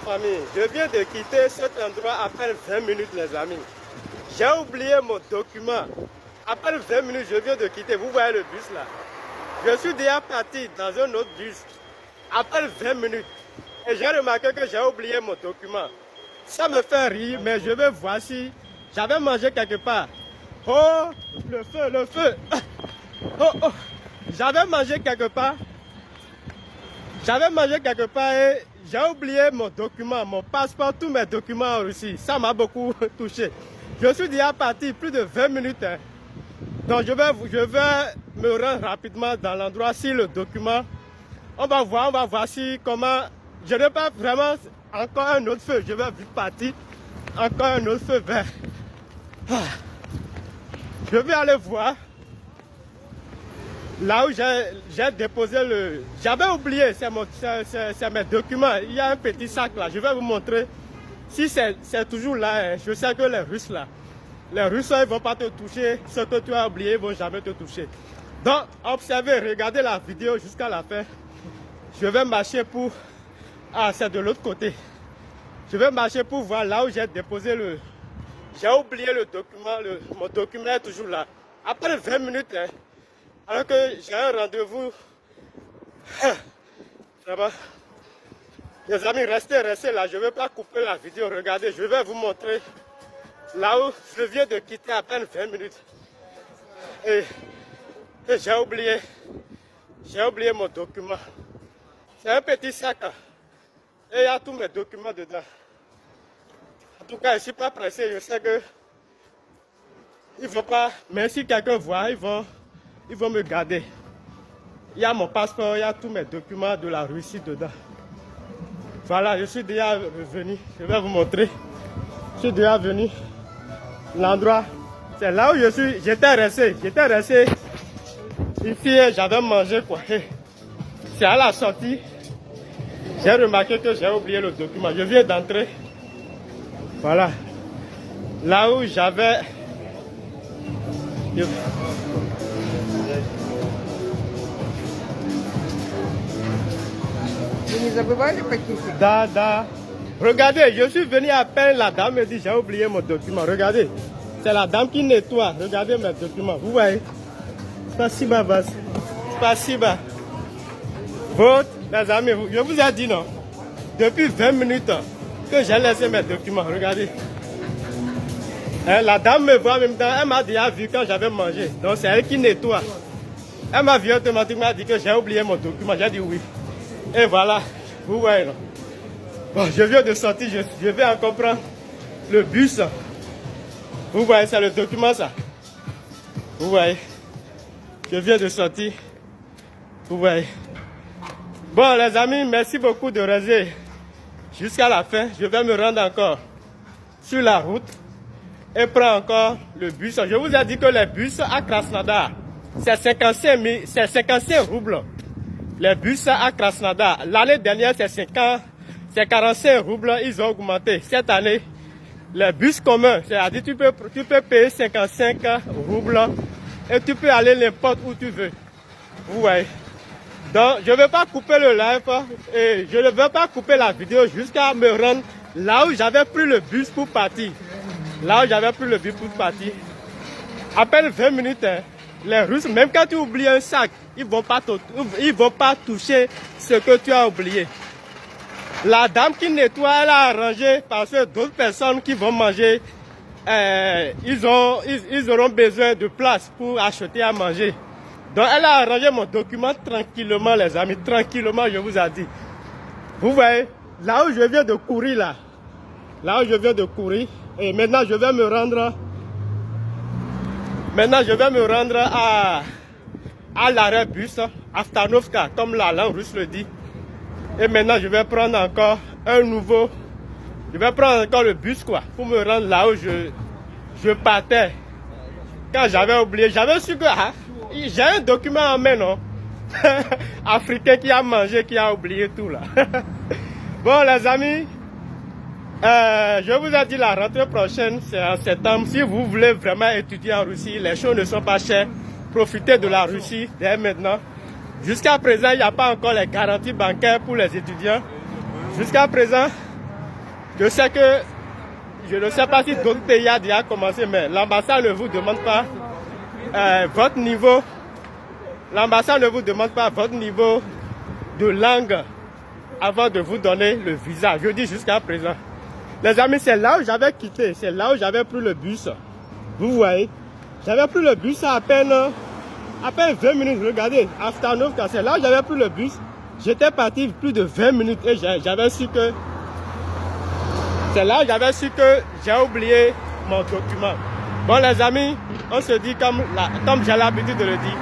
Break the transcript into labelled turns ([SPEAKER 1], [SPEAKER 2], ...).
[SPEAKER 1] famille, je viens de quitter cet endroit après 20 minutes les amis. J'ai oublié mon document. Après 20 minutes, je viens de quitter. Vous voyez le bus là. Je suis déjà parti dans un autre bus. Après 20 minutes. Et j'ai remarqué que j'ai oublié mon document. Ça me fait rire, mais je vais voir si j'avais mangé quelque part. Oh, le feu, le feu. Oh, oh. J'avais mangé quelque part. J'avais mangé quelque part et j'ai oublié mon document, mon passeport, tous mes documents en Russie. Ça m'a beaucoup touché. Je suis déjà parti plus de 20 minutes. Hein. Donc je vais me rendre rapidement dans l'endroit si le document. On va voir si comment. Je n'ai pas vraiment encore un autre feu. Je vais vite partir. Encore un autre feu vert. Je vais aller voir. Là où j'ai déposé le... J'avais oublié, c'est mes documents. Il y a un petit sac là, je vais vous montrer. Si c'est toujours là, hein. Je sais que les Russes là, ils ne vont pas te toucher. Ce que tu as oublié, ils ne vont jamais te toucher. Donc, observez, regardez la vidéo jusqu'à la fin. Je vais marcher pour... Ah, c'est de l'autre côté. Je vais marcher pour voir là où j'ai déposé le... J'ai oublié le document, mon document est toujours là. Après 20 minutes, hein, alors que j'ai un rendez-vous. Ça va. Les amis, restez là. Je ne vais pas couper la vidéo. Regardez, je vais vous montrer là où je viens de quitter à peine 20 minutes. Et j'ai oublié mon document. C'est un petit sac. Et il y a tous mes documents dedans. En tout cas, je ne suis pas pressé. Je sais que il ne faut pas. Mais si quelqu'un voit, ils vont me garder. Il y a mon passeport, il y a tous mes documents de la Russie dedans. Voilà, je suis déjà revenu. Je vais vous montrer. Je suis déjà venu. L'endroit, c'est là où je suis. J'étais resté. Ici, j'avais mangé quoi. C'est à la sortie. J'ai remarqué que j'ai oublié le document. Je viens d'entrer. Voilà. Là où j'avais...
[SPEAKER 2] Вы не забывали пакетик?
[SPEAKER 1] Da. Regardez, je suis venu à peine, la dame me dit j'ai oublié mon document. Regardez, c'est la dame qui nettoie. Regardez mes documents. Vous voyez? Spasiba, vas. Spasiba. Votre, les amis, je vous ai dit non. Depuis 20 minutes que j'ai laissé mes documents. Regardez. La dame me voit en même temps. Elle m'a déjà vu quand j'avais mangé. Donc c'est elle qui nettoie. Elle m'a vu automatiquement dit que j'ai oublié mon document. J'ai dit oui. Et voilà. Vous voyez non? Bon, je viens de sortir. Je vais encore prendre le bus. Vous voyez, c'est le document ça. Vous voyez. Je viens de sortir. Vous voyez. Bon les amis, merci beaucoup de rester jusqu'à la fin. Je vais me rendre encore sur la route et prendre encore le bus. Je vous ai dit que les bus à Krasnodar, c'est 55 roubles. Les bus à Krasnodar, l'année dernière c'est 45 roubles, ils ont augmenté. Cette année, les bus communs, c'est-à-dire tu peux payer 55 roubles et tu peux aller n'importe où tu veux. Vous voyez. Donc, je ne vais pas couper le live et je ne vais pas couper la vidéo jusqu'à me rendre là où j'avais pris le bus pour partir. Là où j'avais pris le bus pour partir. À peine 20 minutes, hein, les Russes, même quand tu oublies un sac, ils ne vont pas toucher ce que tu as oublié. La dame qui nettoie, elle a arrangé parce que d'autres personnes qui vont manger, ils auront besoin de place pour acheter à manger. Donc elle a arrangé mon document tranquillement les amis, tranquillement je vous ai dit. Vous voyez, là où je viens de courir là, et maintenant je vais me rendre à l'arrêt bus, à Stanovka, comme la langue russe le dit. Et maintenant je vais prendre encore je vais prendre encore le bus quoi, pour me rendre là où je partais. Quand j'avais oublié, j'avais su que... j'ai un document en main, non? Africain qui a mangé, qui a oublié tout là. Bon les amis, je vous ai dit la rentrée prochaine, c'est en septembre. Si vous voulez vraiment étudier en Russie, les choses ne sont pas chères. Profitez de la Russie dès maintenant. Jusqu'à présent, il n'y a pas encore les garanties bancaires pour les étudiants. Jusqu'à présent, Je sais que, je ne sais pas si d'autres pays ont déjà commencé, mais l'ambassade ne vous demande pas votre niveau. L'ambassade ne vous demande pas votre niveau de langue avant de vous donner le visa. Je dis jusqu'à présent. Les amis, c'est là où j'avais quitté, c'est là où j'avais pris le bus. Vous voyez, j'avais pris le bus à peine 20 minutes. Regardez, after 9, c'est là où j'avais pris le bus. J'étais parti plus de 20 minutes et j'avais su que... C'est là où j'avais su que j'ai oublié mon document. Bon les amis, on se dit comme j'ai l'habitude de le dire,